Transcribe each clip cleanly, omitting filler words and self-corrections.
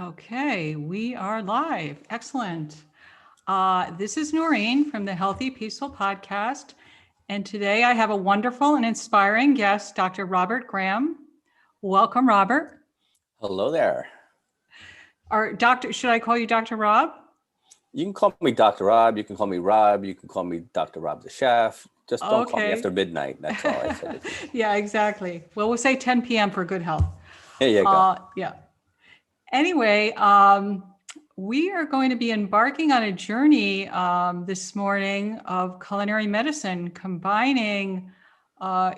Okay, we are live. Excellent. This is Noreen from the Healthy Peaceful Podcast. And today I have a wonderful and inspiring guest, Dr. Robert Graham. Welcome, Robert. Hello there. Or Doctor, should I call you Dr. Rob? You can call me Dr. Rob. You can call me Rob. You can call me Dr. Rob the chef. Just don't call me Okay. after midnight. That's all I said. Yeah, exactly. Well, we'll say 10 p.m. for good health. Here you go. Yeah. Anyway, we are going to be embarking on a journey this morning of culinary medicine, combining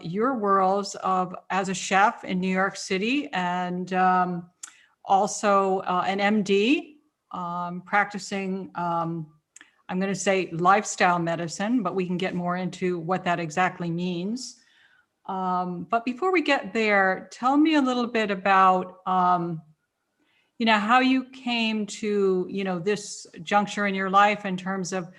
your worlds of as a chef in New York City and also an MD practicing, I'm going to say lifestyle medicine, but we can get more into what that exactly means. But before we get there, tell me a little bit about how you came to, this juncture in your life in terms of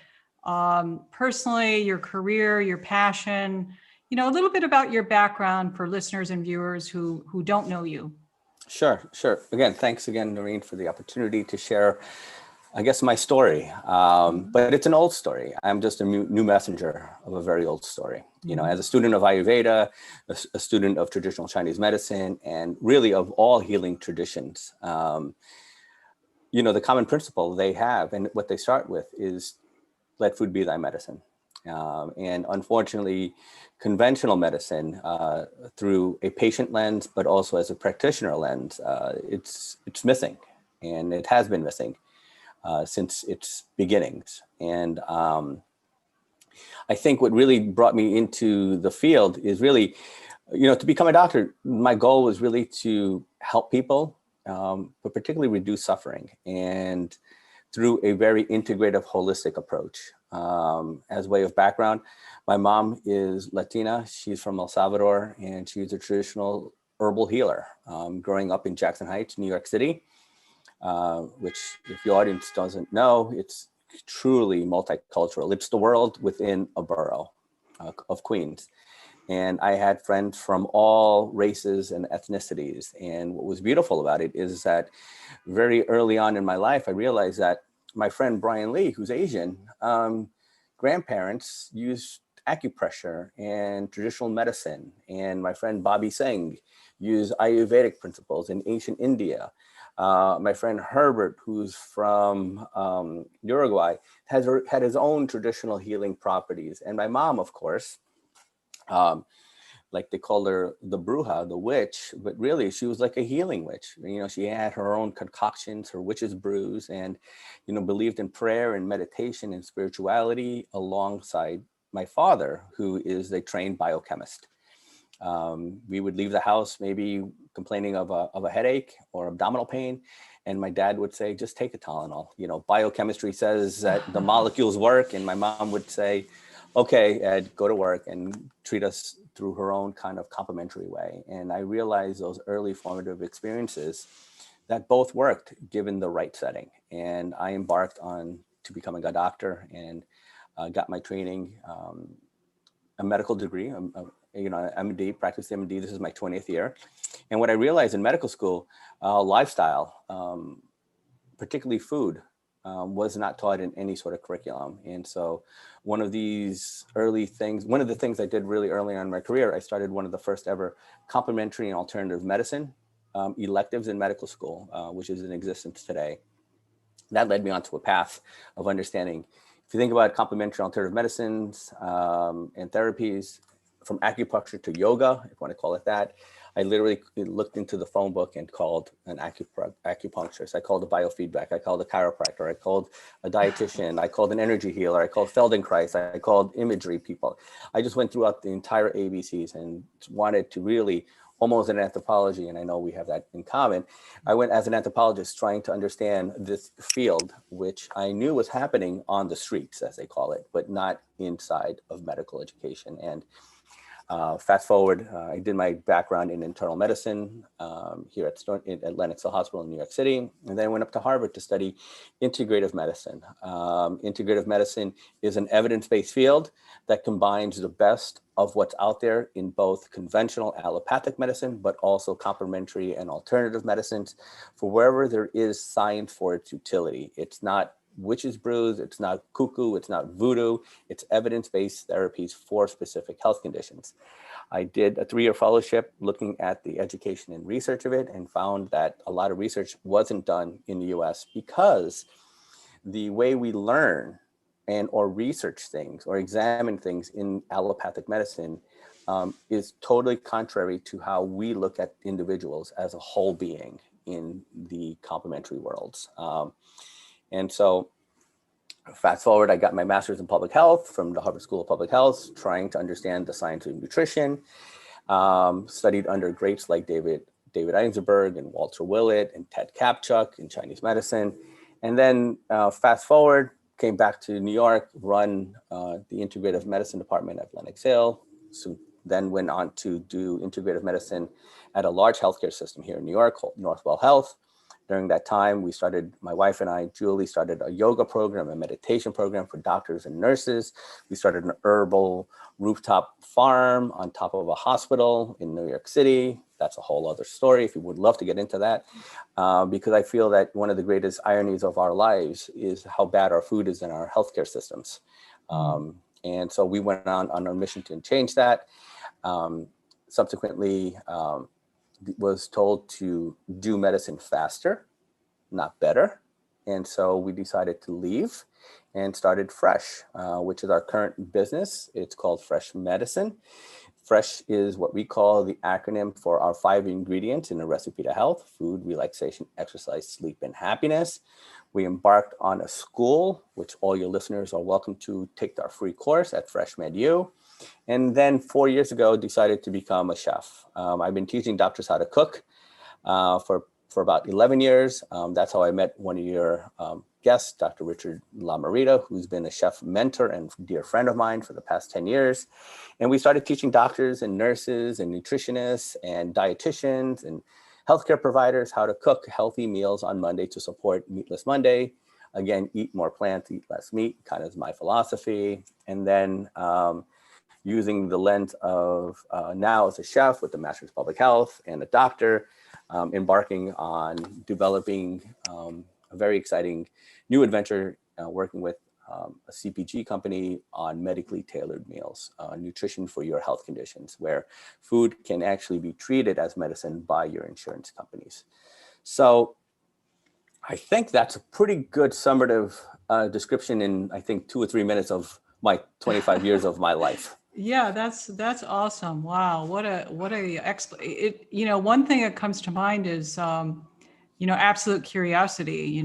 personally, your career, your passion, a little bit about your background for listeners and viewers who don't know you. Sure. Again, thanks again, Noreen, for the opportunity to share, I guess, my story. But it's an old story. I'm just a new messenger of a very old story. As a student of Ayurveda, a student of traditional Chinese medicine, and really of all healing traditions, the common principle they have and what they start with is let food be thy medicine. And unfortunately, conventional medicine through a patient lens, but also as a practitioner lens, it's missing, and it has been missing since its beginnings. And I think what really brought me into the field is really, to become a doctor, my goal was really to help people, but particularly reduce suffering, and through a very integrative, holistic approach. As way of background, my mom is Latina. She's from El Salvador, and she's a traditional herbal healer. Growing up in Jackson Heights, New York City, which, if your audience doesn't know, it's truly multicultural. It's the world within a borough of Queens. And I had friends from all races and ethnicities. And what was beautiful about it is that very early on in my life, I realized that my friend Brian Lee, who's Asian, grandparents used acupressure and traditional medicine. And my friend Bobby Singh used Ayurvedic principles in ancient India. My friend Herbert, who's from Uruguay, had his own traditional healing properties. And my mom, of course, like they called her the bruja, the witch, but really she was like a healing witch. She had her own concoctions, her witch's brews, and, believed in prayer and meditation and spirituality alongside my father, who is a trained biochemist. We would leave the house maybe complaining of a headache or abdominal pain, and my dad would say, just take a Tylenol. Biochemistry says that the molecules work, and my mom would say, okay, Ed, go to work, and treat us through her own kind of complementary way. And I realized those early formative experiences that both worked given the right setting. And I embarked on to becoming a doctor and got my training, a medical degree, MD, practiced MD. This is my 20th year. And what I realized in medical school, lifestyle, particularly food, was not taught in any sort of curriculum. And so one of the things I did really early on in my career, I started one of the first ever complementary and alternative medicine electives in medical school, which is in existence today. That led me onto a path of understanding. If you think about complementary alternative medicines and therapies, from acupuncture to yoga, if you want to call it that, I literally looked into the phone book and called an acupuncturist. I called a biofeedback. I called a chiropractor. I called a dietitian. I called an energy healer. I called Feldenkrais. I called imagery people. I just went throughout the entire ABCs and wanted to really, almost an anthropology, and I know we have that in common. I went as an anthropologist trying to understand this field, which I knew was happening on the streets, as they call it, but not inside of medical education. And Fast forward, I did my background in internal medicine here at Lenox Hill Hospital in New York City, and then I went up to Harvard to study integrative medicine. Integrative medicine is an evidence-based field that combines the best of what's out there in both conventional allopathic medicine, but also complementary and alternative medicines for wherever there is science for its utility. It's not witches brews, it's not cuckoo, it's not voodoo, it's evidence-based therapies for specific health conditions. I did a 3-year fellowship looking at the education and research of it and found that a lot of research wasn't done in the US because the way we learn and or research things or examine things in allopathic medicine is totally contrary to how we look at individuals as a whole being in the complementary worlds. And so fast forward, I got my master's in public health from the Harvard School of Public Health, trying to understand the science of nutrition, studied under greats like David Einzelberg and Walter Willett and Ted Kapchuk in Chinese medicine. And then fast forward, came back to New York, run the integrative medicine department at Lenox Hill. So then went on to do integrative medicine at a large healthcare system here in New York called Northwell Health. During that time, my wife and I, Julie, started a yoga program, a meditation program for doctors and nurses. We started an herbal rooftop farm on top of a hospital in New York City. That's a whole other story if you would love to get into that, because I feel that one of the greatest ironies of our lives is how bad our food is in our healthcare systems. And so we went on a mission to change that. Subsequently, was told to do medicine faster, not better. And so we decided to leave and started Fresh, which is our current business. It's called Fresh Medicine. Fresh is what we call the acronym for our 5 ingredients in a recipe to health: food, relaxation, exercise, sleep, and happiness. We embarked on a school, which all your listeners are welcome to take our free course at Fresh Med-U. And then 4 years ago, decided to become a chef. I've been teaching doctors how to cook for about 11 years. That's how I met one of your guests, Dr. Richard Lamarita, who's been a chef mentor and dear friend of mine for the past 10 years. And we started teaching doctors and nurses and nutritionists and dietitians and healthcare providers how to cook healthy meals on Monday to support Meatless Monday. Again, eat more plants, eat less meat, kind of is my philosophy. And then using the lens of now as a chef with a master's of public health and a doctor, embarking on developing a very exciting new adventure, working with a CPG company on medically tailored meals, nutrition for your health conditions, where food can actually be treated as medicine by your insurance companies. So I think that's a pretty good summative description in, I think, 2 or 3 minutes of my 25 years of my life. Yeah, that's awesome. Wow, what a one thing that comes to mind is absolute curiosity.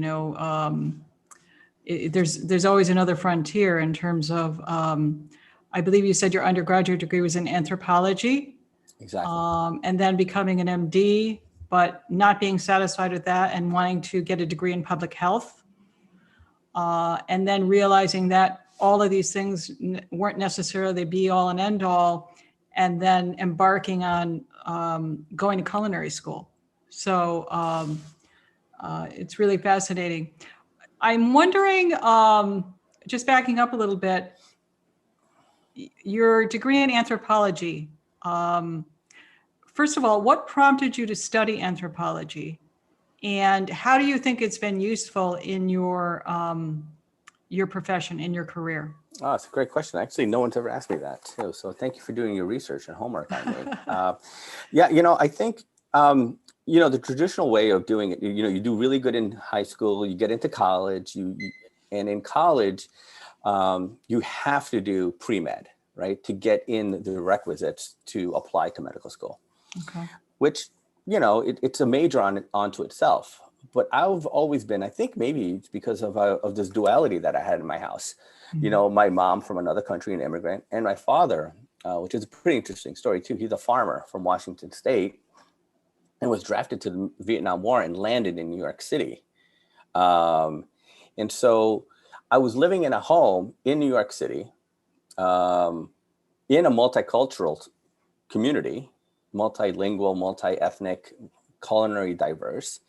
There's always another frontier in terms of I believe you said your undergraduate degree was in anthropology. Exactly. And then becoming an MD, but not being satisfied with that and wanting to get a degree in public health. And then realizing that all of these things weren't necessarily the be all and end all, and then embarking on going to culinary school. So it's really fascinating. I'm wondering, just backing up a little bit, your degree in anthropology, first of all, what prompted you to study anthropology? And how do you think it's been useful in your profession, in your career? Oh, it's a great question. Actually, no one's ever asked me that too. So thank you for doing your research and homework on me. Yeah, I think, the traditional way of doing it, you do really good in high school, you get into college, and in college, you have to do pre-med, right? To get in the requisites to apply to medical school. Okay. Which, it's a major onto itself. But I've always been, I think maybe it's because of this duality that I had in my house. Mm-hmm. My mom from another country, an immigrant, and my father, which is a pretty interesting story too. He's a farmer from Washington State and was drafted to the Vietnam War and landed in New York City. And so I was living in a home in New York City, in a multicultural community, multilingual, multi-ethnic, culinary diverse.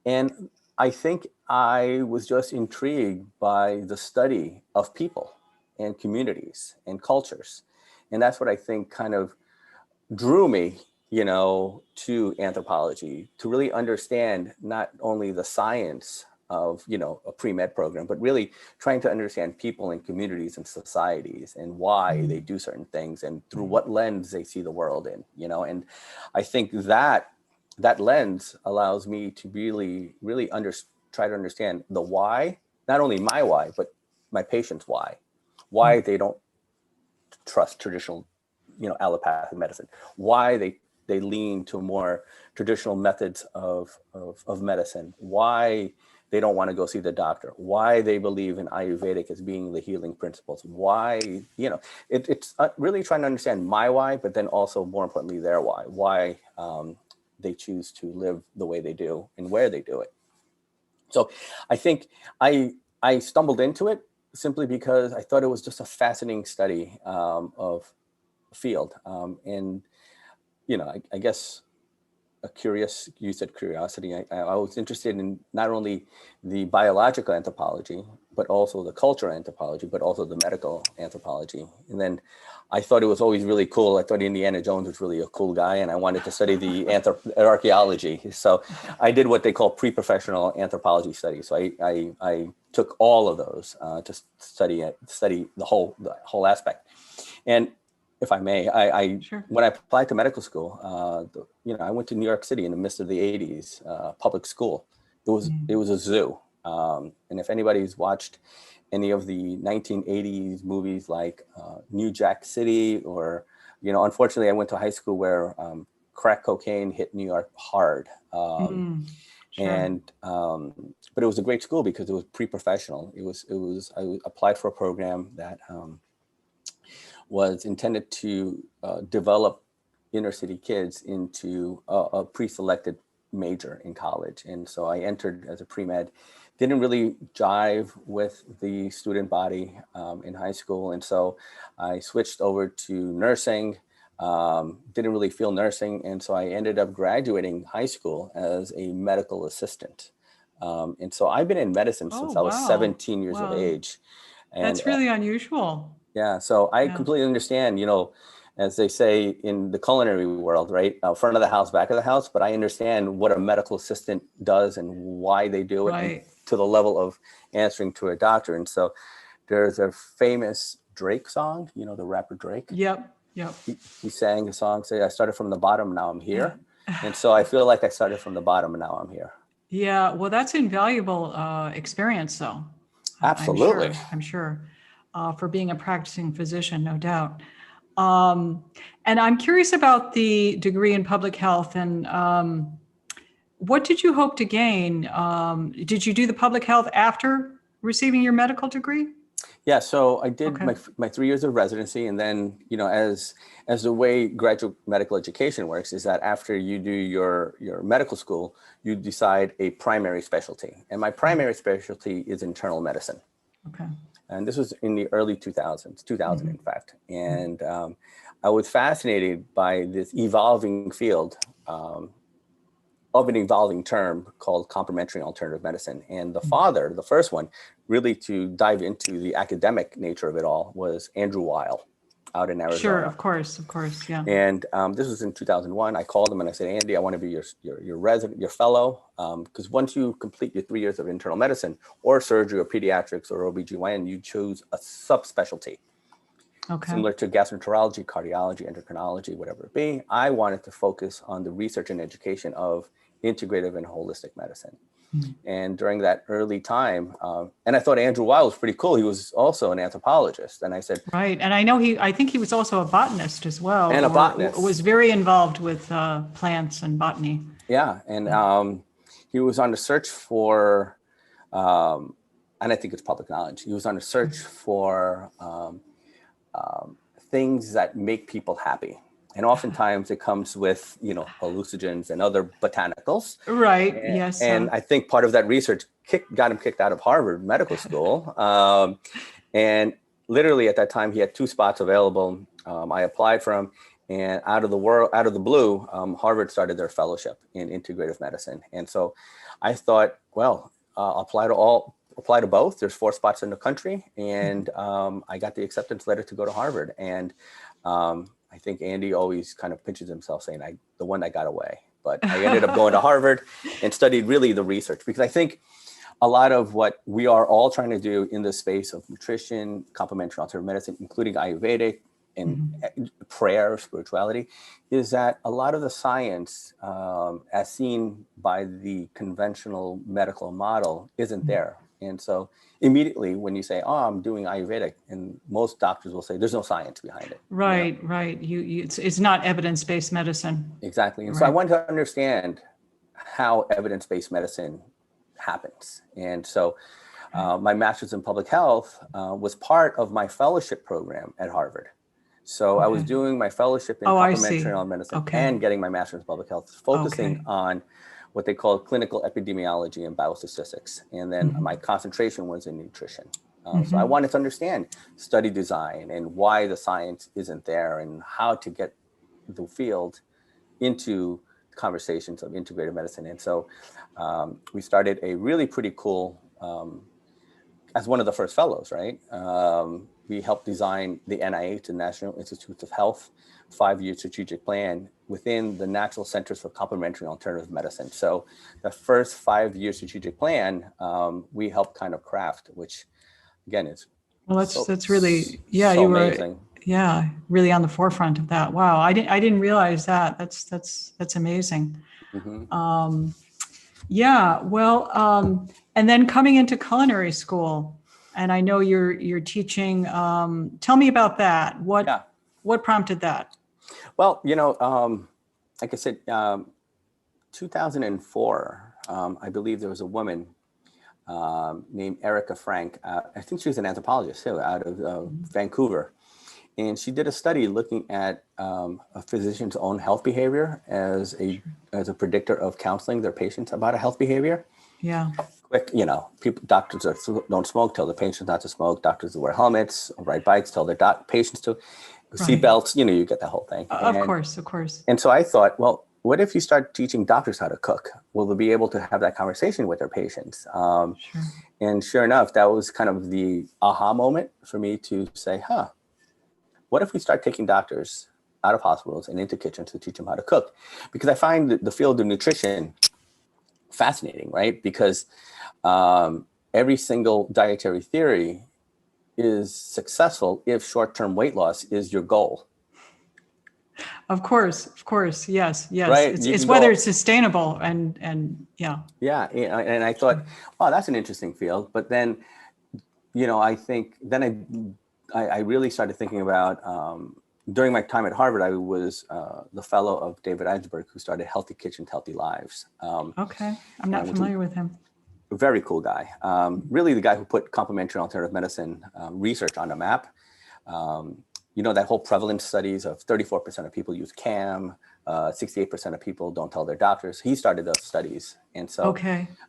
And I think I was just intrigued by the study of people and communities and cultures. And that's what I think kind of drew me, to anthropology, to really understand not only the science of, a pre-med program, but really trying to understand people and communities and societies and why they do certain things and through what lens they see the world in, and I think that lens allows me to really try to understand the why, not only my why, but my patients' why they don't trust traditional, allopathic medicine, why they lean to more traditional methods of medicine, why they don't want to go see the doctor, why they believe in Ayurvedic as being the healing principles, why, it's really trying to understand my why, but then also more importantly, their why they choose to live the way they do and where they do it. So I think I stumbled into it simply because I thought it was just a fascinating study of field. And, I guess you said curiosity. I was interested in not only the biological anthropology, but also the cultural anthropology, but also the medical anthropology. And then I thought it was always really cool. I thought Indiana Jones was really a cool guy, and I wanted to study the archaeology. So I did what they call pre-professional anthropology studies. So I took all of those to study the whole aspect. And if I may, Sure. when I applied to medical school, I went to New York City in the midst of the 80s, public school. It was a zoo. And if anybody's watched any of the 1980s movies like New Jack City, or, unfortunately I went to high school where crack cocaine hit New York hard. Sure. But it was a great school because it was pre-professional. I applied for a program that was intended to develop inner city kids into a pre-selected major in college. And so I entered as a pre-med, didn't really jive with the student body in high school. And so I switched over to nursing, didn't really feel nursing. And so I ended up graduating high school as a medical assistant. And so I've been in medicine since I was 17 years of age. And that's really unusual. Yeah, so I completely understand, as they say in the culinary world, right? Front of the house, back of the house, but I understand what a medical assistant does and why they do it, and to the level of answering to a doctor. And so there's a famous Drake song, the rapper Drake. Yep. He sang a song, say, I started from the bottom, now I'm here. And so I feel like I started from the bottom and now I'm here. Yeah, well, that's invaluable experience, though. Absolutely. I'm sure. For being a practicing physician, no doubt. And I'm curious about the degree in public health, and what did you hope to gain? Did you do the public health after receiving your medical degree? Yeah, so I did my 3 years of residency, and then, as the way graduate medical education works is that after you do your medical school, you decide a primary specialty. And my primary specialty is internal medicine. Okay. And this was in the early 2000s, in fact. And I was fascinated by this evolving field of an evolving term called complementary alternative medicine. And the first one, really to dive into the academic nature of it all, was Andrew Weil out in Arizona. Sure, of course, yeah. And this was in 2001. I called him and I said, Andy, I want to be your resident, your fellow, because once you complete your 3 years of internal medicine or surgery or pediatrics or OBGYN, you choose a subspecialty. Similar to gastroenterology, cardiology, endocrinology, whatever it be. I wanted to focus on the research and education of integrative and holistic medicine. And during that early time, and I thought Andrew Weil was pretty cool. He was also an anthropologist. And I said, right. And I think he was also a botanist as well. And a botanist. Was very involved with plants and botany. Yeah. And he was on the search for, and I think it's public knowledge, he was on the search for things that make people happy. And oftentimes it comes with, hallucinogens and other botanicals. Right. Yes. And I think part of that research got him kicked out of Harvard Medical School. And literally at that time, he had 2 spots available. I applied for him. And out of the blue, Harvard started their fellowship in integrative medicine. And so I thought, well, apply to both. There's 4 spots in the country. And I got the acceptance letter to go to Harvard. And I think Andy always kind of pinches himself saying, the one that got away. But I ended up going to Harvard and studied really the research, because I think a lot of what we are all trying to do in the space of nutrition, complementary alternative medicine, including Ayurvedic and prayer, spirituality, is that a lot of the science, as seen by the conventional medical model, isn't there. And so immediately when you say, oh, I'm doing Ayurvedic, and most doctors will say there's no science behind it. Right, you know? Right. It's not evidence-based medicine. Exactly. And so I wanted to understand how evidence-based medicine happens. And so my master's in public health was part of my fellowship program at Harvard. So I was doing my fellowship in complementary medicine and getting my master's in public health, focusing on what they call clinical epidemiology and biostatistics. And then my concentration was in nutrition. So I wanted to understand study design and why the science isn't there, and how to get the field into conversations of integrative medicine. And so we started a really pretty cool, as one of the first fellows, right? We helped design the NIH, the National Institutes of Health, 5-year strategic plan within the National Centers for Complementary and Alternative Medicine. So the first 5-year strategic plan, we helped kind of craft, which again is that's really, so you were amazing. Really on the forefront of that. Wow, I didn't realize that. That's amazing. And then coming into culinary school, and I know you're teaching. Tell me about that. What prompted that? Well, like I said, 2004, I believe there was a woman named Erica Frank. I think she was an anthropologist too, out of Vancouver. And she did a study looking at a physician's own health behavior as a predictor of counseling their patients about a health behavior. Yeah. Quick, doctors don't smoke, tell the patients not to smoke. Doctors who wear helmets or ride bikes tell their patients to. Seatbelts, you get that whole thing. Of course. And so I thought, well, what if you start teaching doctors how to cook? Will they be able to have that conversation with their patients? And sure enough, that was kind of the aha moment for me to say, what if we start taking doctors out of hospitals and into kitchens to teach them how to cook? Because I find the field of nutrition fascinating, right? Because every single dietary theory is successful if short-term weight loss is your goal. Of course, yes. Right? It's whether it's sustainable and yeah. Yeah, and I thought, wow, that's an interesting field. But then, I think then I really started thinking about, during my time at Harvard, I was the fellow of David Einsberg, who started Healthy Kitchens, Healthy Lives. Okay, I'm not familiar with him. A very cool guy. Really the guy who put complementary alternative medicine research on the map. That whole prevalence studies of 34% of people use CAM, 68% of people don't tell their doctors. He started those studies. And so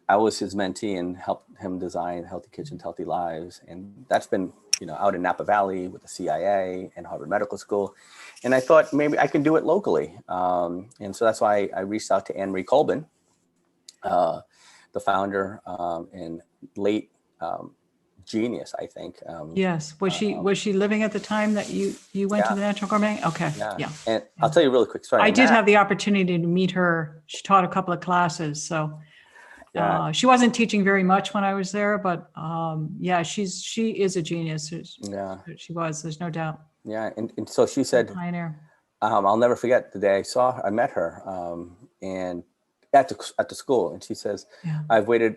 I was his mentee and helped him design Healthy Kitchens, Healthy Lives. And that's been, out in Napa Valley with the CIA and Harvard Medical School. And I thought maybe I can do it locally. And so that's why I reached out to Anne-Marie Colbin, the founder and late genius, I think. Yes. Was she living at the time that you went to the Natural Gourmet? Okay. Yeah. And I'll tell you a really quick story. I did have the opportunity to meet her. She taught a couple of classes. So she wasn't teaching very much when I was there, but she is a genius. She was, there's no doubt. Yeah. And so she said, pioneer. I'll never forget the day I met her and at the school. And she says, I've waited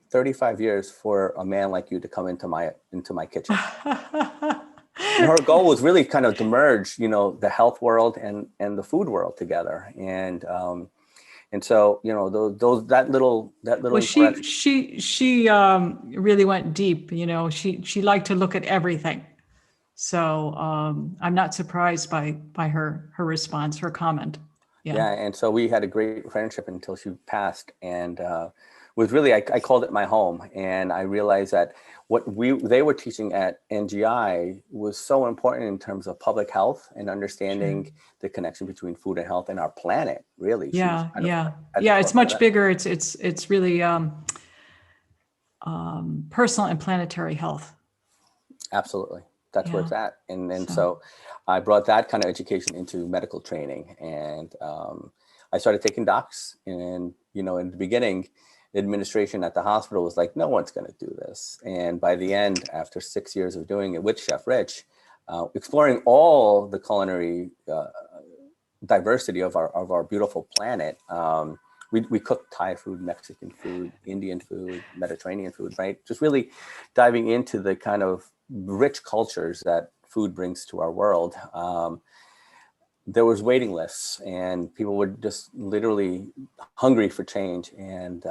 35 years for a man like you to come into my kitchen. And her goal was really kind of to merge, the health world and the food world together. And so, that little. Well, she really went deep. She liked to look at everything. So I'm not surprised by her response, her comment. Yeah. And so we had a great friendship until she passed, and was really, I called it my home. And I realized that what they were teaching at NGI was so important in terms of public health and understanding the connection between food and health and our planet, really. She was Yeah, kind of yeah, at the yeah. It's forefront of much that. bigger. It's really personal and planetary health. Absolutely. That's where Yeah. it's at. And so I brought that kind of education into medical training. And I started taking docs. And, you know, in the beginning, the administration at the hospital was like, no one's going to do this. And by the end, after 6 years of doing it with Chef Rich, exploring all the culinary diversity of our beautiful planet, we cook Thai food, Mexican food, Indian food, Mediterranean food, right? Just really diving into the kind of rich cultures that food brings to our world. There was waiting lists and people were just literally hungry for change. And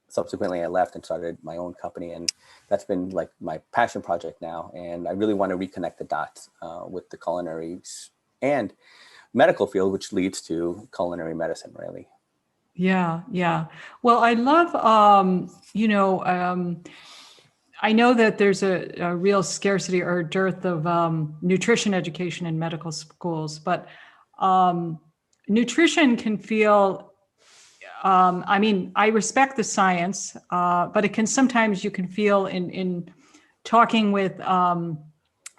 subsequently I left and started my own company, and that's been like my passion project now. And I really want to reconnect the dots with the culinary and medical field, which leads to culinary medicine, really. Yeah, yeah. Well, I love, I know that there's a real scarcity or dearth of nutrition education in medical schools, but nutrition can feel, I mean, I respect the science, but it can sometimes you can feel in talking with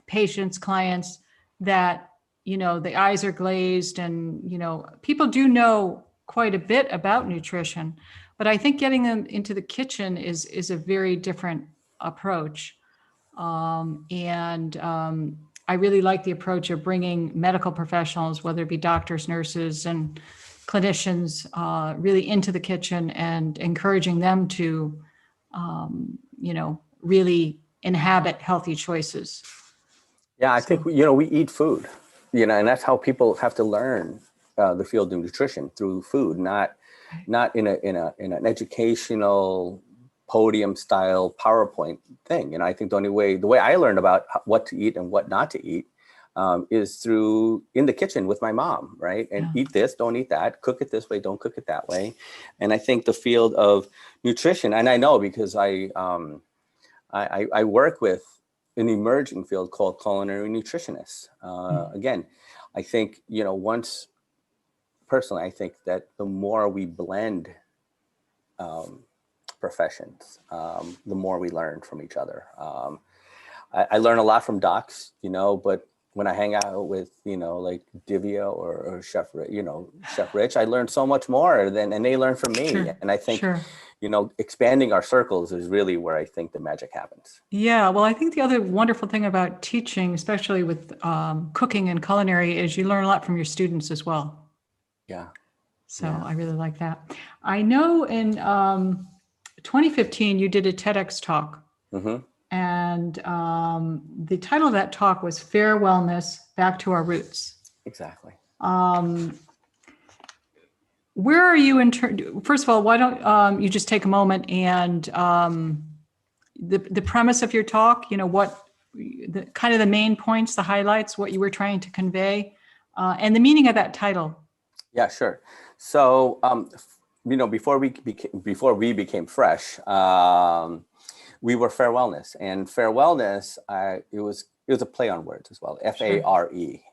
patients, clients, that, you know, the eyes are glazed and, you know, people do know quite a bit about nutrition, but I think getting them into the kitchen is a very different approach. I really like the approach of bringing medical professionals, whether it be doctors, nurses, and clinicians, really into the kitchen and encouraging them to, really inhabit healthy choices. Yeah, I think, So, you know, we eat food, you know, and that's how people have to learn the field of nutrition, through food, not in an educational podium style PowerPoint thing. And I think the way I learned about what to eat and what not to eat is through in the kitchen with my mom, right? And yeah. eat this, don't eat that, cook it this way, don't cook it that way. And I think the field of nutrition, and I know because I work with an emerging field called culinary nutritionists. Again, I think, you know, personally, I think that the more we blend professions, the more we learn from each other. I learn a lot from docs, you know, but when I hang out with, you know, like Divya or Chef Rich, I learn so much more and they learn from me. Sure. And I think, Sure. you know, expanding our circles is really where I think the magic happens. Yeah, well, I think the other wonderful thing about teaching, especially with cooking and culinary, is you learn a lot from your students as well. Yeah. So Yeah. I really like that. I know in 2015 you did a TEDx talk, Mm-hmm. and the title of that talk was "Fair Wellness: Back to Our Roots." Exactly. Where are you in first of all, why don't you just take a moment and the premise of your talk, you know, what the kind of the main points, the highlights, what you were trying to convey, and the meaning of that title. Yeah, sure. So, you know, before we became fresh, we were Fair Wellness, and Fair Wellness, it was a play on words as well, FARE.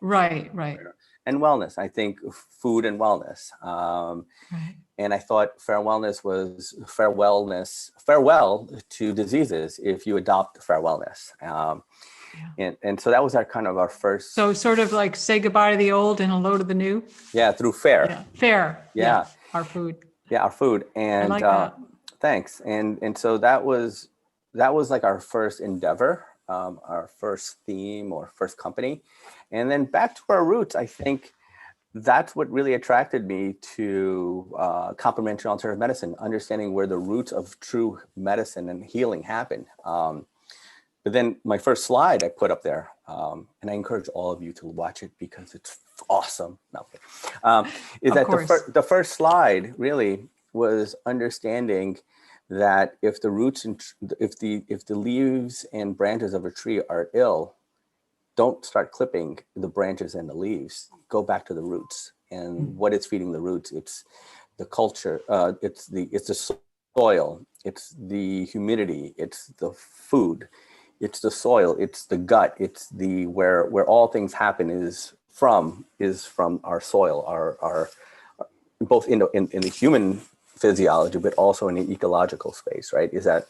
Right, right, And wellness, I think food and wellness. right. And I thought fair wellness was farewell to diseases if you adopt fair wellness. And so that was our first. So sort of like say goodbye to the old and hello to the new. Yeah, through fair. Yeah, fair. Yeah. Our food. Yeah, our food. I And like that. thanks. And so that was like our first endeavor, our first theme or first company. And then back to our roots, I think that's what really attracted me to complementary alternative medicine, understanding where the roots of true medicine and healing happen. But then my first slide I put up there, and I encourage all of you to watch it because it's awesome. No, is Of that course. the first slide really was understanding that if the roots and if the leaves and branches of a tree are ill, don't start clipping the branches and the leaves. Go back to the roots and what is feeding the roots. It's the culture. It's the soil, it's the humidity, it's the food, it's the soil, it's the gut, it's the where all things happen is from our soil, our both in the human physiology, but also in the ecological space, right? Is that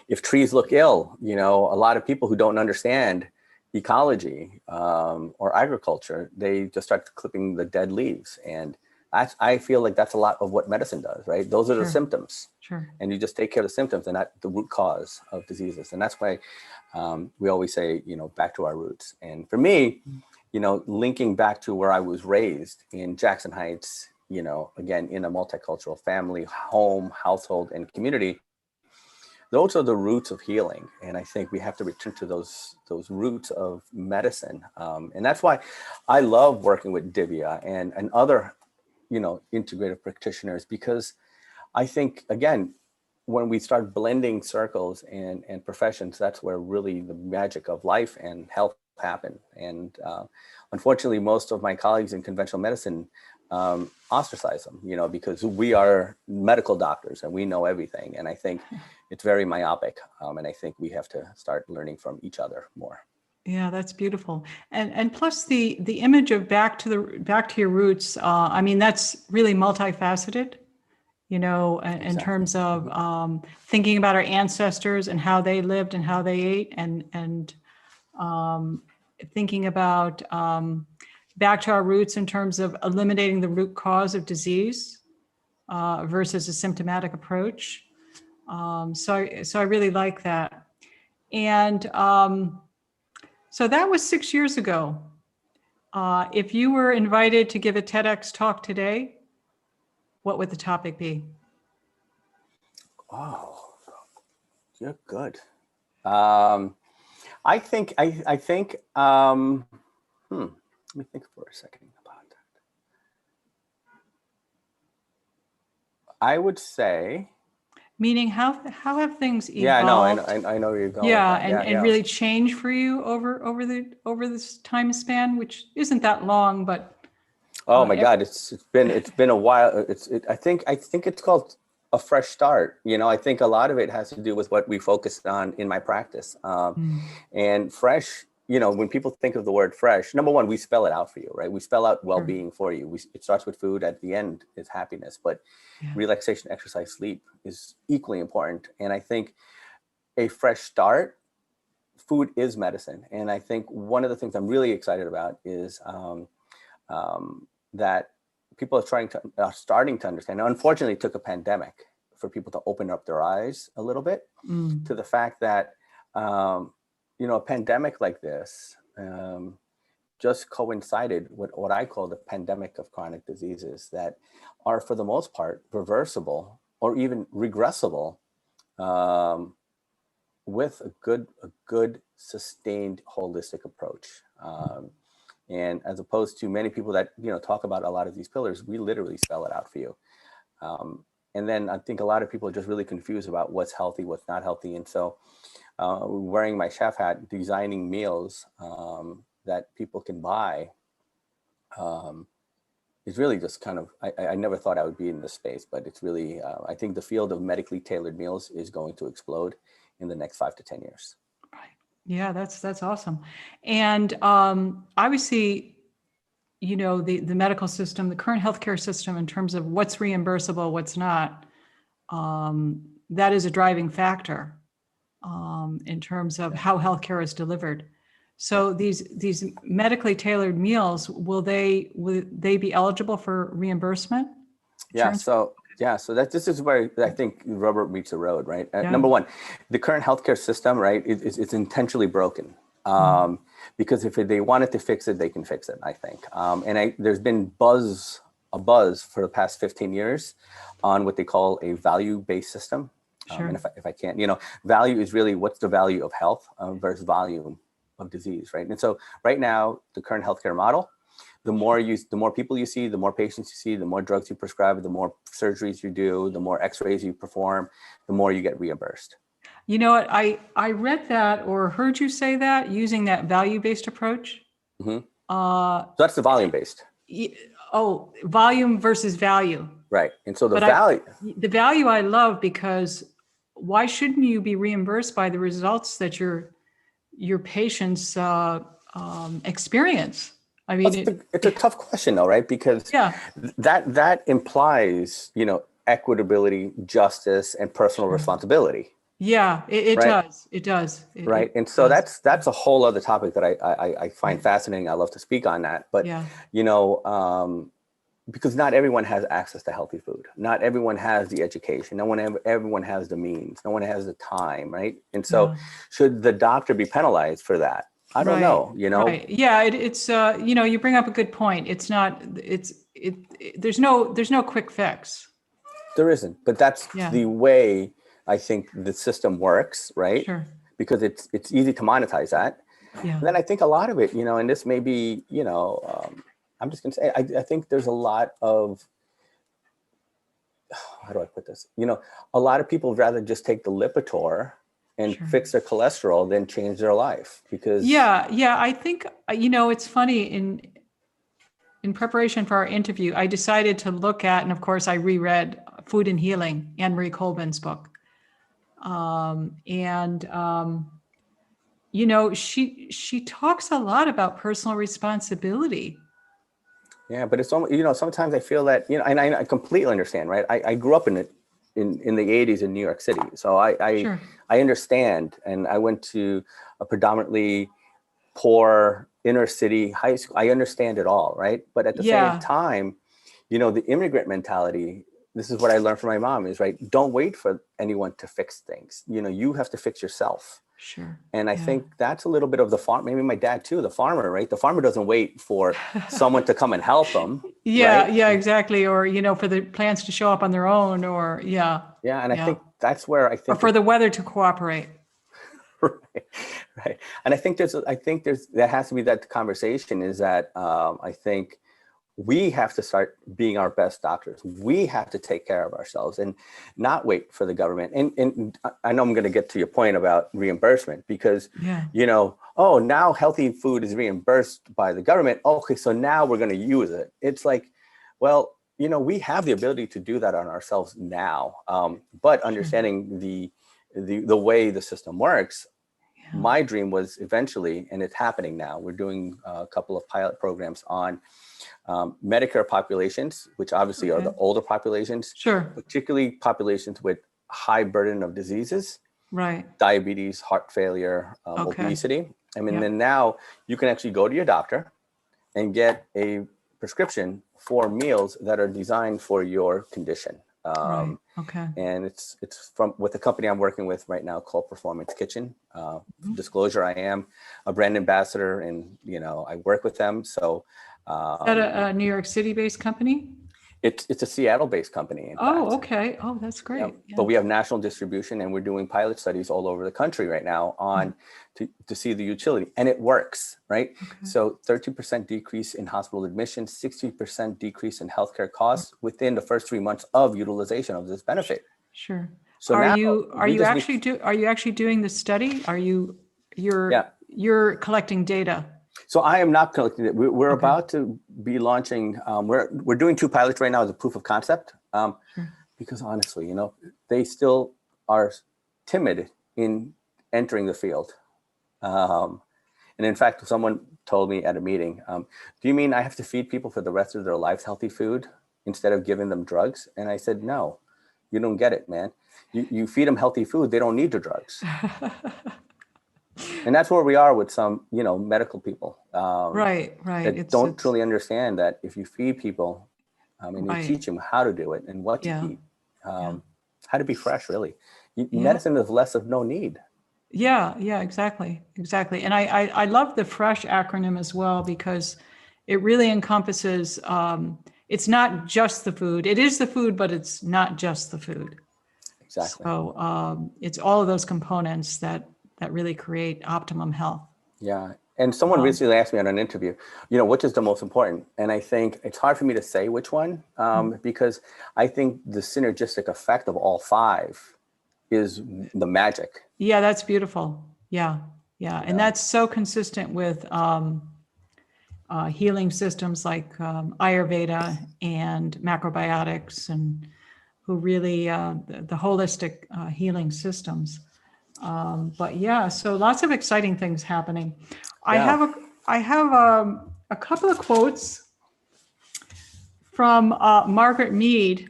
if trees look ill, you know, a lot of people who don't understand ecology or agriculture, they just start clipping the dead leaves. And I feel like that's a lot of what medicine does, right? Those are the symptoms. Sure. And you just take care of the symptoms and not the root cause of diseases. And that's why we always say, you know, back to our roots. And for me, you know, linking back to where I was raised in Jackson Heights, you know, again, in a multicultural family, home, household, and community, those are the roots of healing. And I think we have to return to those roots of medicine. And that's why I love working with Divya and other, you know, integrative practitioners, because I think, again, when we start blending circles and professions, that's where really the magic of life and health happen. And unfortunately, most of my colleagues in conventional medicine ostracize them, you know, because we are medical doctors and we know everything. And I think it's very myopic. And I think we have to start learning from each other more. Yeah, that's beautiful. And plus the image of back to your roots, I mean, that's really multifaceted, you know, in terms of thinking about our ancestors and how they lived and how they ate, and thinking about back to our roots in terms of eliminating the root cause of disease versus a symptomatic approach. So I really like that. And so that was 6 years ago. If you were invited to give a TEDx talk today, what would the topic be? Oh, you're good. I think, let me think for a second about that. I would say. Meaning, how have things evolved? Yeah, I know where you're going. Yeah, with that. and really change for you over this time span, which isn't that long, but. Oh my God, it's been a while. I think it's called a fresh start. You know, I think a lot of it has to do with what we focused on in my practice. And fresh, you know, when people think of the word fresh, number one, we spell it out for you, right? We spell out well-being for you. It starts with food. At the end is happiness, but relaxation, exercise, sleep is equally important. And I think a fresh start, food is medicine. And I think one of the things I'm really excited about is that people are starting to understand. Now, unfortunately, it took a pandemic for people to open up their eyes a little bit to the fact that, you know, a pandemic like this just coincided with what I call the pandemic of chronic diseases that are, for the most part, reversible or even regressible with a good sustained holistic approach. And as opposed to many people that, you know, talk about a lot of these pillars, we literally spell it out for you. And then I think a lot of people are just really confused about what's healthy, what's not healthy. And so wearing my chef hat, designing meals that people can buy is really just kind of, I never thought I would be in this space, but it's really, I think the field of medically tailored meals is going to explode in the next 5 to 10 years. Yeah, that's awesome. And obviously, you know, the medical system, the current healthcare system, in terms of what's reimbursable, what's not, that is a driving factor in terms of how healthcare is delivered. So these medically tailored meals, will they be eligible for reimbursement? Yeah. So this is where I think rubber meets the road, right? Number one, the current healthcare system, right, it's intentionally broken because if they wanted to fix it, they can fix it, I think. And there's been a buzz for the past 15 years on what they call a value-based system. And if I can't, you know, value is really what's the value of health versus volume of disease, right? And so right now, the current healthcare model, the more people you see, the more patients you see, the more drugs you prescribe, the more surgeries you do, the more x-rays you perform, the more you get reimbursed. You know what, I read that or heard you say that using that value-based approach. So that's the volume-based. Oh, volume versus value. Right. And so the But value, the value I love, because why shouldn't you be reimbursed by the results that your patients experience? I mean, it's a tough question though, right? Because yeah, that implies, equitability, justice, and personal sure. responsibility, Yeah, it right? does. It does. It Right. And so does. that's a whole other topic that I find Right. fascinating. I love to speak on that. But, Yeah. you know, because not everyone has access to healthy food. Not everyone has the education. Everyone has the means. No one has the time, right? And so Yeah. should the doctor be penalized for that? I don't Right. know, Right. Yeah. It's you bring up a good point. It's not. There's no quick fix. There isn't, but that's Yeah. the way I think the system works, right? Sure. Because it's easy to monetize that. Yeah. And then I think a lot of it, and this may be, I'm just going to say, I think there's a lot of, how do I put this? A lot of people rather just take the Lipitor and Sure. fix their cholesterol than change their life because. Yeah. Yeah. I think it's funny, in preparation for our interview, I decided to look at, and of course, I reread Food and Healing, Anne Marie Colbin's book. She talks a lot about personal responsibility. Yeah, but it's almost, sometimes I feel that, and I completely understand, right? I grew up in it in the 80s in New York City. So Sure. I understand. And I went to a predominantly poor inner city high school. I understand it all, right? But at the same Yeah. time, the immigrant mentality, this is what I learned from my mom is, right, don't wait for anyone to fix things. You have to fix yourself. Sure. And I Yeah. think that's a little bit of the farm, maybe my dad too, the farmer, right? The farmer doesn't wait for someone to come and help him. Yeah. Right? Yeah. Exactly. Or for the plants to show up on their own, or yeah. Yeah. And I Yeah. think that's where I Or think for the weather to cooperate. right, right. And I think that has to be that conversation is that I think we have to start being our best doctors. We have to take care of ourselves and not wait for the government. And I know I'm going to get to your point about reimbursement because, Yeah. oh, now healthy food is reimbursed by the government. Okay, so now we're going to use it. It's like, well, we have the ability to do that on ourselves now. But understanding the way the system works, Yeah. my dream was eventually, and it's happening now, we're doing a couple of pilot programs on Medicare populations, which obviously are the older populations, Sure. particularly populations with high burden of diseases, Right. diabetes, heart failure, Okay. obesity. I mean, Yeah. then now you can actually go to your doctor and get a prescription for meals that are designed for your condition. Right. Okay. And it's from with the company I'm working with right now called Performance Kitchen. Disclosure, I am a brand ambassador and, I work with them. So Is that a New York City-based company? it's a Seattle-based company, in Oh, fact. okay. Oh, that's great. Yep. Yeah. But we have national distribution and we're doing pilot studies all over the country right now on to see the utility, and it works, right? Okay. So 30% decrease in hospital admissions, 60% decrease in healthcare costs within the first 3 months of utilization of this benefit. Sure. So Are now you actually doing the study? Yeah. You're collecting data? So I am not collecting it. We're Okay. about to be launching. We're doing 2 pilots right now as a proof of concept. Sure. Because honestly, they still are timid in entering the field. And in fact, someone told me at a meeting, do you mean I have to feed people for the rest of their lives healthy food instead of giving them drugs? And I said, no, you don't get it, man. You feed them healthy food, they don't need the drugs. And that's where we are with some, medical people Right. that don't truly understand that if you feed people and you Right. teach them how to do it and what to eat, how to be fresh, really. Medicine is less of no need. Yeah, exactly. And I love the FRESH acronym as well, because it really encompasses, it's not just the food. It is the food, but it's not just the food. Exactly. So it's all of those components that really create optimum health. Yeah. And someone recently asked me on an interview, which is the most important? And I think it's hard for me to say which one, because I think the synergistic effect of all 5 is the magic. Yeah, that's beautiful. Yeah. And that's so consistent with healing systems like Ayurveda and macrobiotics, and who really the holistic healing systems. But yeah, so lots of exciting things happening. Yeah. I have a couple of quotes from Margaret Mead,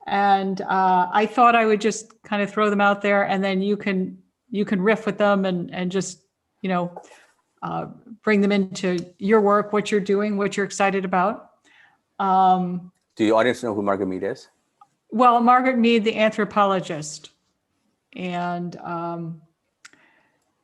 and I thought I would just kind of throw them out there, and then you can riff with them and just you know bring them into your work, what you're doing, what you're excited about. Do the audience know who Margaret Mead is? Well, Margaret Mead, the anthropologist, and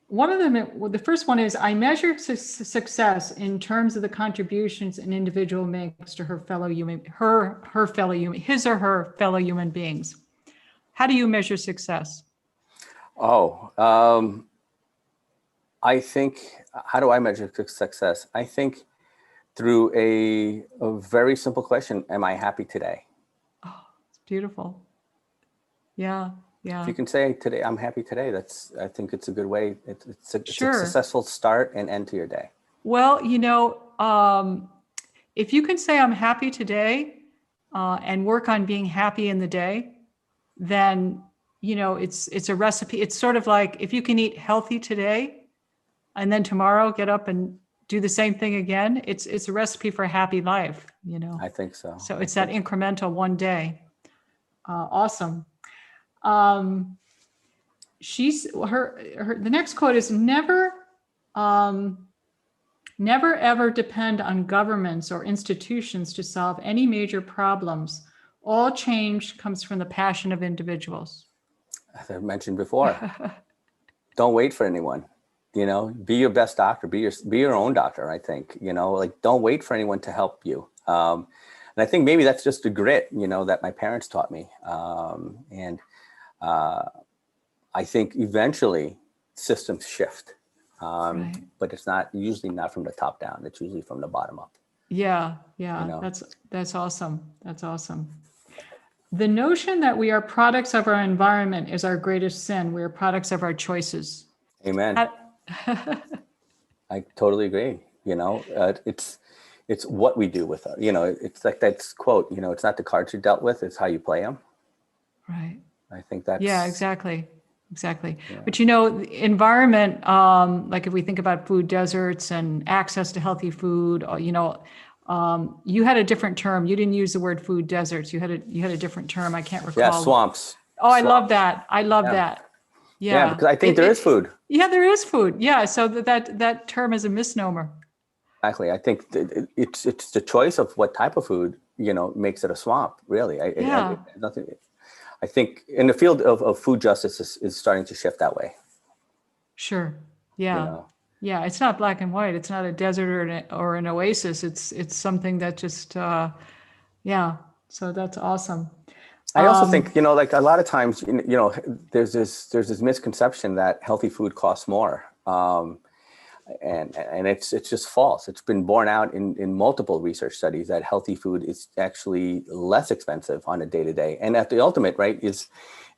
one of them, the first one is, I measure success in terms of the contributions an individual makes to her fellow human, his or her fellow human beings. How do you measure success? Oh, I think, how do I measure success? I think through a very simple question: am I happy today? Oh, it's beautiful. Yeah, yeah. If you can say today, I'm happy today, I think it's a good way. It's a Sure. successful start and end to your day. Well, if you can say I'm happy today and work on being happy in the day, then it's a recipe. It's sort of like if you can eat healthy today and then tomorrow get up and do the same thing again, it's a recipe for a happy life. I think so. So it's that incremental one day. Awesome. The next quote is never ever depend on governments or institutions to solve any major problems. All change comes from the passion of individuals. As I mentioned before, don't wait for anyone. Be your best doctor. Be your own doctor. I think don't wait for anyone to help you. And I think maybe that's just the grit that my parents taught me. And I think eventually systems shift. Right. But it's usually not from the top down. It's usually from the bottom up. Yeah. That's awesome. That's awesome. The notion that we are products of our environment is our greatest sin. We are products of our choices. Amen. I totally agree. It's what we do with it. It's like that quote, it's not the cards you're dealt with, it's how you play them. Right. I think that's. Yeah, exactly. Yeah. But the environment, like if we think about food deserts and access to healthy food, you had a different term. You didn't use the word food deserts. You had a different term. I can't recall. Yeah, swamps. Oh, I love that. I love that. Yeah, because I think there is food. Yeah, there is food. Yeah, so that term is a misnomer. Exactly. I think it's the choice of what type of food makes it a swamp. Really. I think in the field of food justice is starting to shift that way. Sure. Yeah. Yeah. It's not black and white. It's not a desert or an oasis. It's something that just, yeah. So that's awesome. I also think, like a lot of times, there's this misconception that healthy food costs more. And it's just false. It's been borne out in multiple research studies that healthy food is actually less expensive on a day-to-day. And at the ultimate, right, is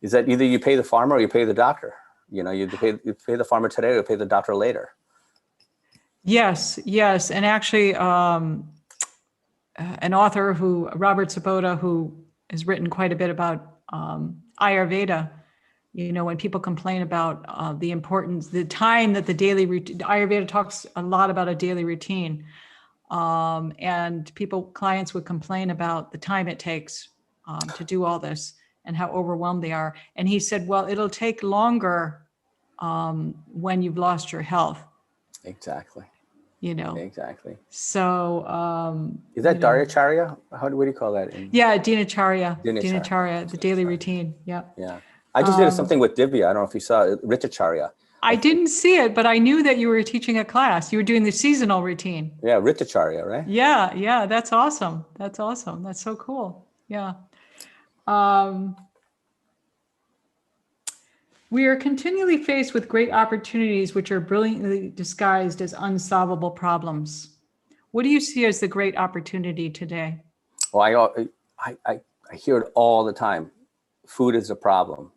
that either you pay the farmer or you pay the doctor. You pay the farmer today or you pay the doctor later. Yes. And actually, an author Robert Sabota, who has written quite a bit about Ayurveda, when people complain about the importance, the time that the daily routine, Ayurveda talks a lot about a daily routine. And clients would complain about the time it takes to do all this and how overwhelmed they are. And he said, well, it'll take longer when you've lost your health. Exactly. Exactly. So is that Daryacharya? What do you call that? Yeah, Dinacharya, the daily routine. Yeah. Yeah. I just did something with Divya. I don't know if you saw it, Ritacharya. I didn't see it, but I knew that you were teaching a class. You were doing the seasonal routine. Yeah, Ritacharya, right? Yeah. That's awesome. That's so cool. Yeah. We are continually faced with great opportunities which are brilliantly disguised as unsolvable problems. What do you see as the great opportunity today? Well, I hear it all the time. Food is a problem.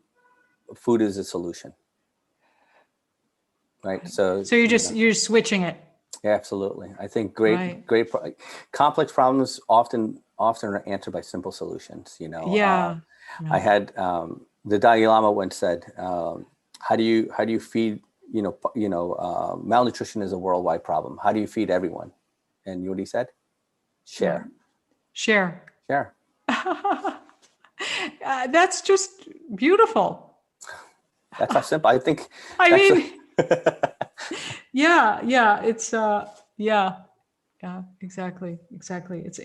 Food is a solution. Right. So you're just switching it. Yeah, absolutely. I think Right. complex problems often are answered by simple solutions. Yeah. I Yeah. had the Dalai Lama once said, how do you feed, malnutrition is a worldwide problem. How do you feed everyone? And you know what he said? Yeah. Share, Share. share. That's just beautiful. That's how simple. I think I that's. mean, yeah, yeah, yeah, yeah, exactly, exactly. It's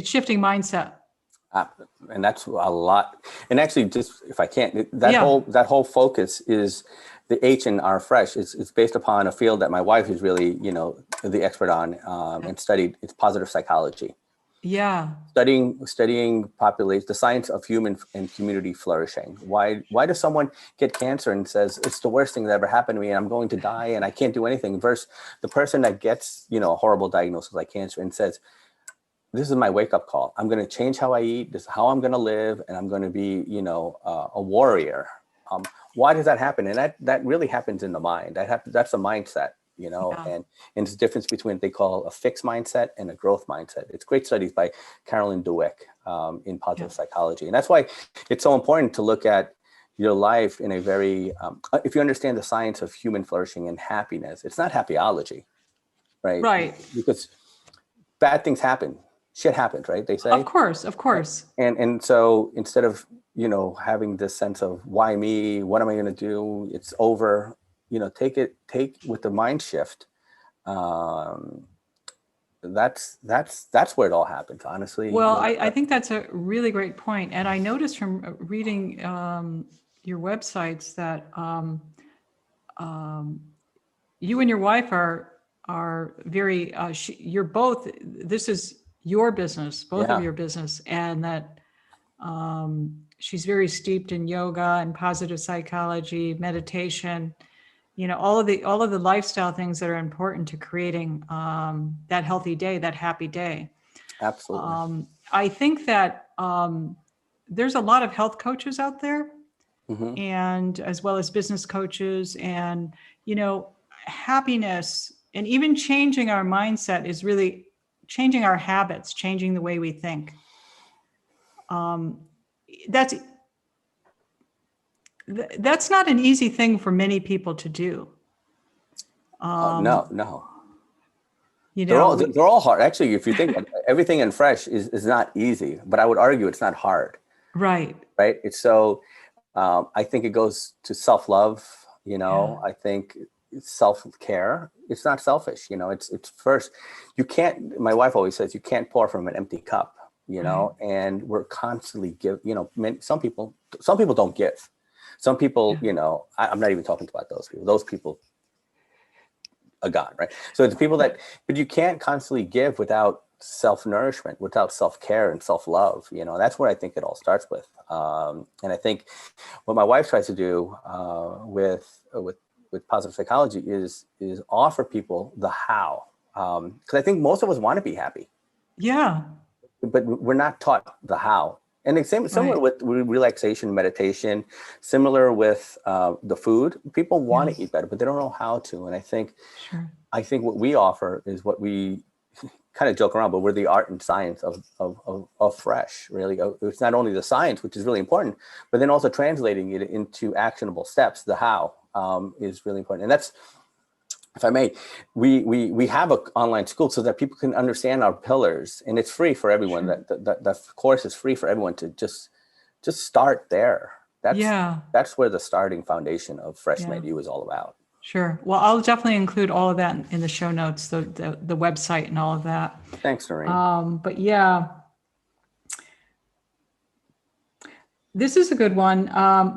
shifting mindset. Uh, and that's a lot. And actually, just if I can't, Yeah, that whole focus is the H in our fresh. It's based upon a field that my wife is really, the expert on, and studied. It's positive psychology, yeah, studying population, the science of human and community flourishing. Why does someone get cancer and says it's the worst thing that ever happened to me and I'm going to die and I can't do anything? Versus the person that gets, a horrible diagnosis like cancer and says, this is my wake-up call. I'm going to change how I eat. This is how I'm going to live, and I'm going to be, a warrior. Why does that happen? And that really happens in the mind. That's a mindset, yeah, and it's the difference between what they call a fixed mindset and a growth mindset. It's great studies by Carolyn Dweck in yeah, positive psychology, and that's why it's so important to look at your life in a very, if you understand the science of human flourishing and happiness, it's not happyology, right? right. Because bad things happen. Shit happens, right? They Of say. course, of course. And so instead of, having this sense of why me, what am I going to do? It's over, take with the mind shift. Um, that's where it all happens, honestly. Well, I think that's a really great point. And I noticed from reading your websites that you and your wife are very you're both, this is your business, both of Yeah, your business, and that she's very steeped in yoga and positive psychology, meditation, all of the lifestyle things that are important to creating that healthy day, that happy day. absolutely. I think that there's a lot of health coaches out there, Hmm. and as well as business coaches, and happiness and even changing our mindset is really changing our habits, changing the way we think. That's that's not an easy thing for many people to do. No, no. You They're know, all we, they're all hard. Actually, if you think everything in fresh is not easy, but I would argue it's not hard, right. right? It's so I think it goes to self-love, Yeah. I think self-care. It's not selfish, it's first. You can't, my wife always says, you can't pour from an empty cup, Right. and we're constantly some people don't give. Some people, Yeah. I'm not even talking about those people. Those people are gone, right? So it's people but you can't constantly give without self-nourishment, without self-care and self-love. That's where I think it all starts with. And I think what my wife tries to do with positive psychology is offer people the how, because I think most of us want to be happy, Yeah. but we're not taught the how. And the similar Right. with relaxation, meditation, similar with the food. People Yeah. want to eat better, but they don't know how to. And Sure. I think what we offer is what we kind of joke around, but we're the art and science of fresh, really. It's not only the science, which is really important, but then also translating it into actionable steps. The how is really important. And that's, if I may, we have an online school so that people can understand our pillars, and it's free for everyone. Sure. That course is free for everyone to just start there. That's Yeah. that's where the starting foundation of Fresh Yeah. Made You is all about. Sure. Well, I'll definitely include all of that in the show notes, the website and all of that. Thanks, Noreen. But yeah, this is a good one.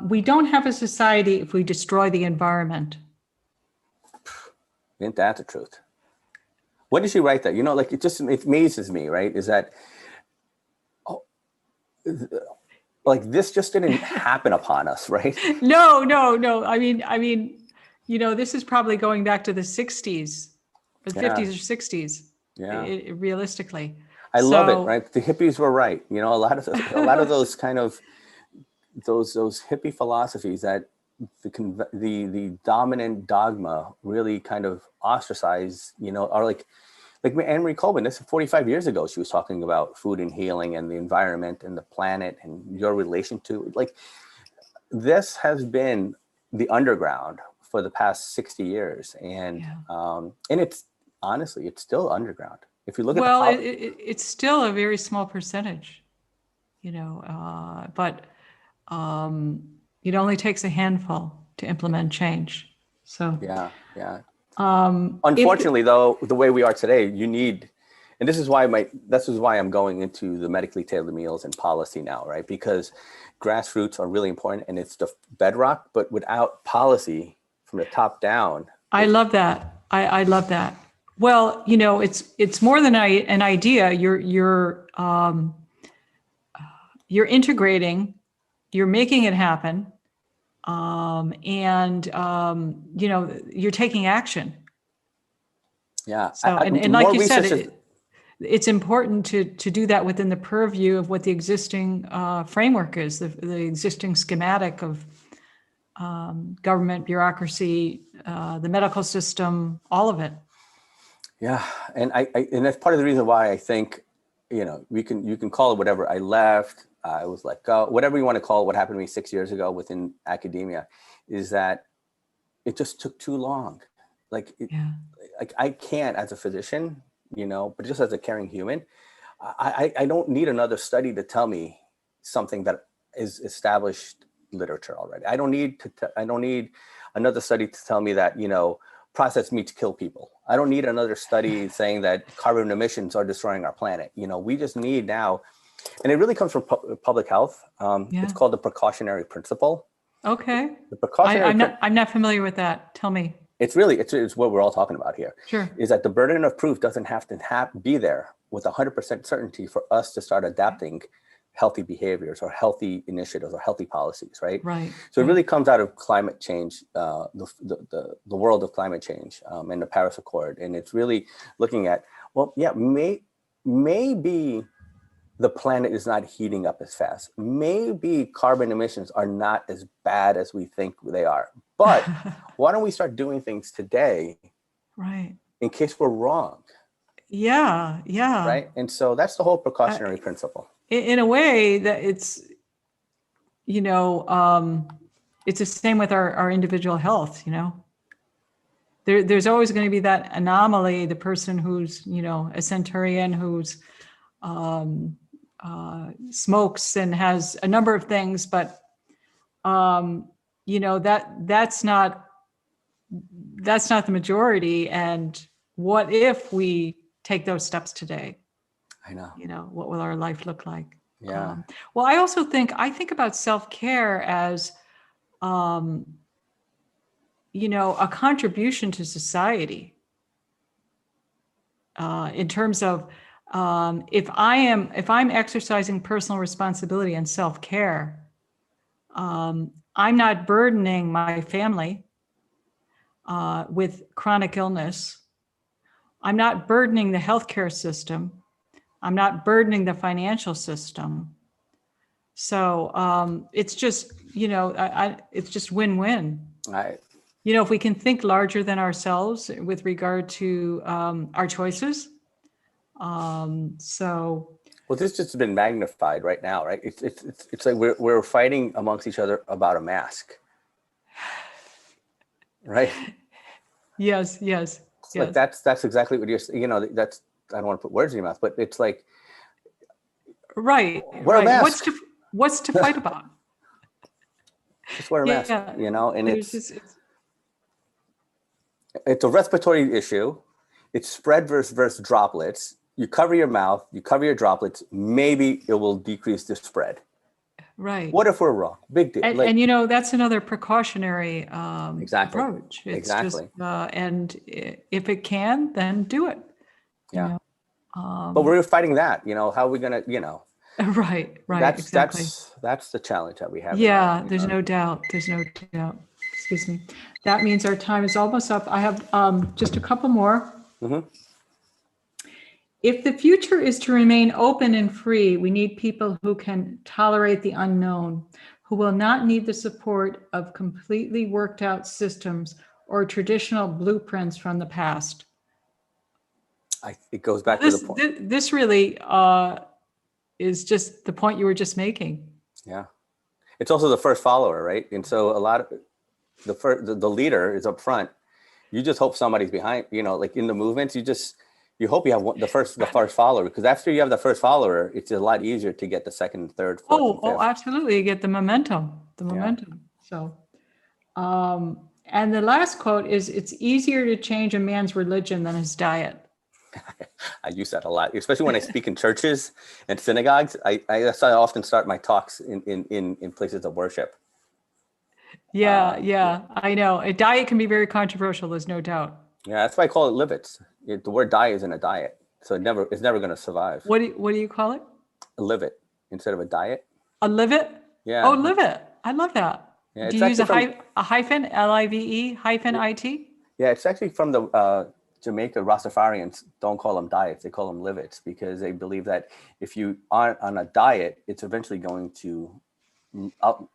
We don't have a society if we destroy the environment. Ain't that the truth? When did she write that? Like it amazes me, right? Is that, oh, like this just didn't happen upon us, right? No, no, no. This is probably going back to the 60s, the Yeah, 50s or 60s, yeah. realistically. I love it, So, right? The hippies were right. A lot of those kind of those hippie philosophies that the dominant dogma really kind of ostracized, or like Anne-Marie Colvin, this is 45 years ago, she was talking about food and healing and the environment and the planet and your relation to it. Like, this has been the underground for the past 60 years. And it's honestly, it's still underground. If you look at it's still a very small percentage, but it only takes a handful to implement change. So yeah. Unfortunately, though, the way we are today, you need, and this is why I'm going into the medically tailored meals and policy now, right? Because grassroots are really important, and it's the bedrock. But without policy from the top down, I love that. I love that. Well, it's more than an idea. You're integrating, you're making it happen. You're taking action. Yeah. So, and like you said, it's important to do that within the purview of what the existing framework is, the existing schematic of government, bureaucracy, the medical system, all of it. Yeah, and and that's part of the reason why I think, you can call it whatever. I left. I was let go. Whatever you want to call it, what happened to me 6 years ago within academia, is that it just took too long. Like I can't, as a physician, but just as a caring human, I don't need another study to tell me something that is established literature already. I don't need another study to tell me that, processed meats kill people. I don't need another study saying that carbon emissions are destroying our planet. We just need now, and it really comes from public health. It's called the precautionary principle. Okay. The precautionary I'm not familiar with that. Tell me. It's what we're all talking about here. Sure. Is that the burden of proof doesn't have to be there with 100% certainty for us to start adapting healthy behaviors or healthy initiatives or healthy policies, right? Right. So it really comes out of climate change, the world of climate change and the Paris Accord. And it's really looking at, maybe the planet is not heating up as fast. Maybe carbon emissions are not as bad as we think they are. But why don't we start doing things today, right, in case we're wrong? Yeah. Right. And so that's the whole precautionary principle. In a way that it's, it's the same with our individual health, There's always going to be that anomaly, the person who's, a centurion who's smokes and has a number of things, but that's not the majority. And what if we take those steps today? I know. What will our life look like? Yeah. Well, I also think about self-care as, a contribution to society. In terms of, if I'm exercising personal responsibility and self-care, I'm not burdening my family with chronic illness. I'm not burdening the healthcare system. I'm not burdening the financial system. So it's just, it's just win-win. Right. If we can think larger than ourselves with regard to our choices. Well, this just has been magnified right now, right? It's like we're fighting amongst each other about a mask, right? Yes. Like that's exactly what you're. That's, I don't want to put words in your mouth, but it's like, right. Wear a mask. What's to fight about? Just wear a mask, and it's a respiratory issue. It's spread versus droplets. You cover your mouth, you cover your droplets, maybe it will decrease the spread. Right. What if we're wrong? Big deal. And that's another precautionary exactly. approach. It's exactly. Just, and if it can, then do it. Yeah. But we're fighting that. How are we going to, Right. Exactly. That's the challenge that we have. Yeah, there's no doubt. Excuse me. That means our time is almost up. I have just a couple more. Mm-hmm. If the future is to remain open and free, we need people who can tolerate the unknown, who will not need the support of completely worked out systems or traditional blueprints from the past. It goes back to the This, point. this really is just the point you were just making. Yeah. It's also the first follower, right? And so a lot of the leader is up front. You just hope somebody's behind, like in the movements, you hope you have the first follower, because after you have the first follower, it's a lot easier to get the second, third, fourth, and fifth. Oh, absolutely. You get the momentum, Yeah. So, and the last quote is, it's easier to change a man's religion than his diet. I use that a lot, especially when I speak in churches and synagogues. I often start my talks in places of worship. Yeah, I know. A diet can be very controversial, there's no doubt. Yeah, that's why I call it livets. The word diet isn't a diet, so it's never going to survive. What do you call it? A livet instead of a diet. A livet? Yeah. Oh, livet. I love that. Yeah, Do you use a hyphen, L-I-V-E, hyphen I-T? Yeah, it's actually from the Jamaica Rastafarians. Don't call them diets; they call them livets, because they believe that if you aren't on a diet, it's eventually going to,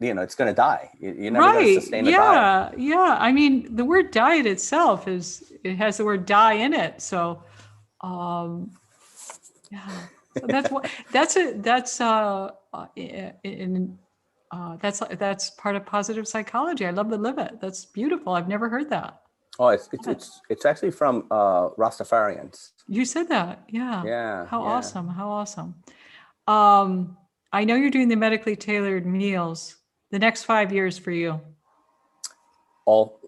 it's going to die. You're never going to sustain a diet. Yeah. I mean, the word diet itself it has the word die in it. So, yeah. So that's part of positive psychology. I love the livet. That's beautiful. I've never heard that. Oh, it's actually from Rastafarians. You said that, yeah. Yeah. How yeah. awesome! How awesome. I know you're doing the medically tailored meals. The next 5 years for you. All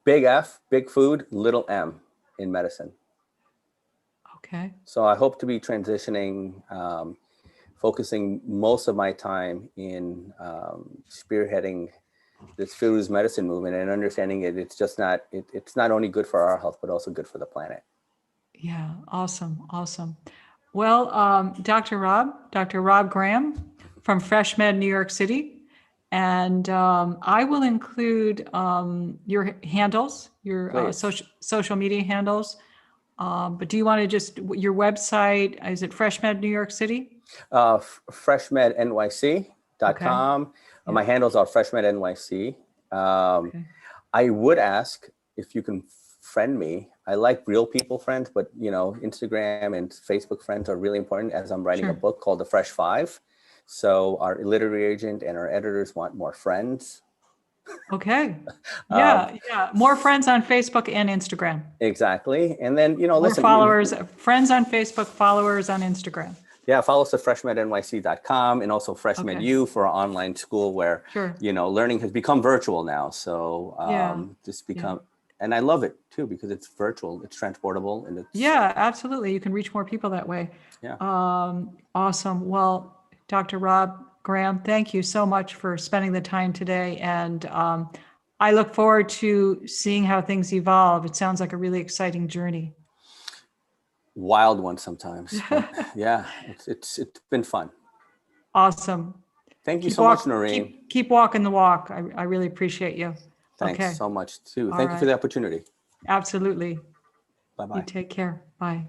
big F, big food, little M in medicine. Okay. So I hope to be transitioning, focusing most of my time in spearheading this food as medicine movement and understanding it's not only good for our health, but also good for the planet. Yeah, awesome. Well, Dr. Rob Graham from FreshMed, New York City. And I will include your handles, your social media handles. But do you want to just, your website, is it FreshMed New York City? freshmednyc.com. Okay. My handles are freshmednyc. Okay. I would ask if you can friend me. I like real people friends, but Instagram and Facebook friends are really important, as I'm writing a book called The Fresh Five. So our literary agent and our editors want more friends. Okay. Yeah. More friends on Facebook and Instagram. Exactly. And then, more followers, friends on Facebook, followers on Instagram. Yeah, follow us at freshmednyc.com, and also FreshMedU for our online school where, learning has become virtual now. So and I love it too, because it's virtual, it's transportable. And absolutely. You can reach more people that way. Yeah. Awesome. Well, Dr. Rob Graham, thank you so much for spending the time today. And I look forward to seeing how things evolve. It sounds like a really exciting journey. Wild one sometimes. Yeah, it's been fun. Awesome. Thank you so much, Noreen. Keep walking the walk. I really appreciate you. Thanks so much too. Thank you for the opportunity. Absolutely. Bye-bye. You take care. Bye.